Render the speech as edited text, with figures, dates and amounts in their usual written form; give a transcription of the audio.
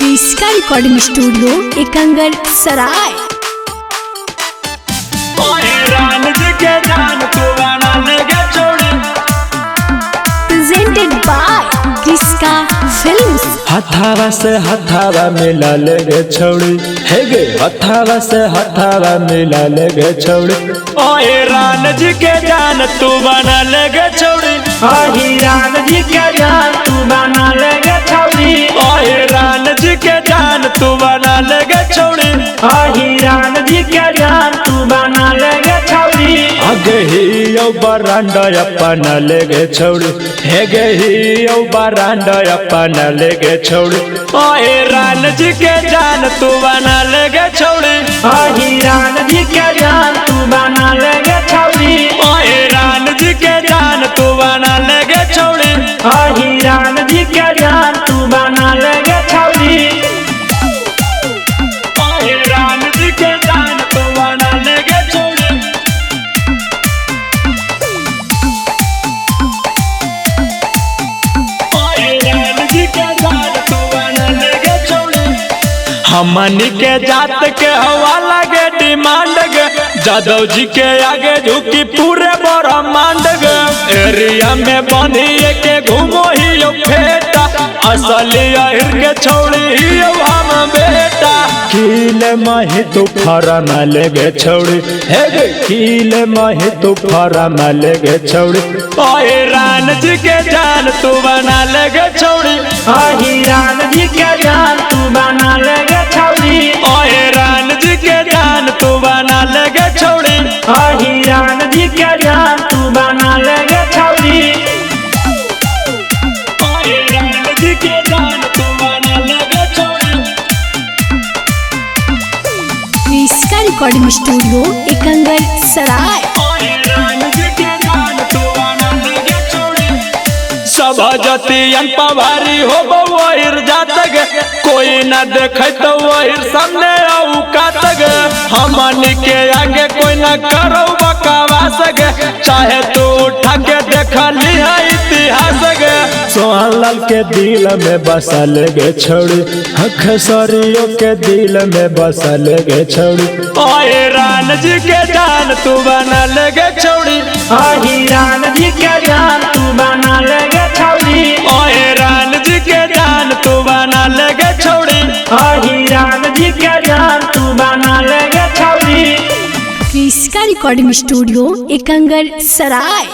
इसका recording studio Ekangar सराय। Presented by किसका फिल्म्स। हथावा से हथावा मिला लेगे छौड़ी हे गे, हथावा से हथावा मिला लेगे छौड़ी। ओए रान जी के जान तू बना लेगे छौड़ी। ओए रान जी के जान तू बना लेगे छौड़ी। ओए रान जी के जान तू बना लेगे छौड़ी। ओए रान जी के जान तू बना लेगे छौड़ी। आगे ही यौ बरांडा अपना लेगे छौड़ी हे गे ही यौ बरांडा अपना लेगे छौड़ी। ओए रान जी के जान तू बना लेगे छौड़ी। ओए रान जी के जान तू बना लेगे छौड़ी। ओए रान जी के जान तू बना लेगे छौड़ी। ओए रान जी के जान तू बना लेगे छौड़ी। ओए रान जी के जान तू बना लेगे छौड़ी। ओए रान जी के जान तू बना लेगे छौड़ी। हमनी के जात के हवा लगे डिमांड गे, जादव जी के आगे झुकी पूरे ब्रह्मांड गे। एरिया में बनिए के घूमो ही यो फेटा, असली अहिर के छोड़ी ही यो हम बेटा। कीले माही तू फराना लेगे छौड़ी हे गे, कीले माही तू फराना लेगे छौड़ी। ओए रान जी के जान तू बना लेगे छौड़ी। ओए रान जी के जान तू बना लेगे छौड़ी। ओए रान जी के जान तू बना लेगे छौड़ी। ओए रान जी के जान तू बना लेगे छौड़ी। ओए रान जी के जान तू बना लेगे छौड़ी। इसका रिकॉर्डिंग स्टूडियो एकंगर सराय। ओए रान जी के जान तू बना लेगे छौड़ी। सब जतियन पवारी हो वहीर जात गे, कोई न देखे तो वहीर सामने औकात गे। हमनी के आगे कोई न करो बकवास गे, चाहे तू उठा के देख लिहा इतिहास गे। सोहन लाल के दिल में बसा लेगे छौड़ी, खेसरियों के दिल में बसा लेगे छौड़ी। ओए रान जी के जान तू बना लेगे छौड़ी। ओए रान जी के जान तू बना लेगे छौड़ी। ओए रान जी के जान तू बना लेगे छौड़ी। ओए रान जी के जान तू बना लेगे छौड़ी। इसका रिकॉर्डिंग स्टूडियो एकंगर सराय।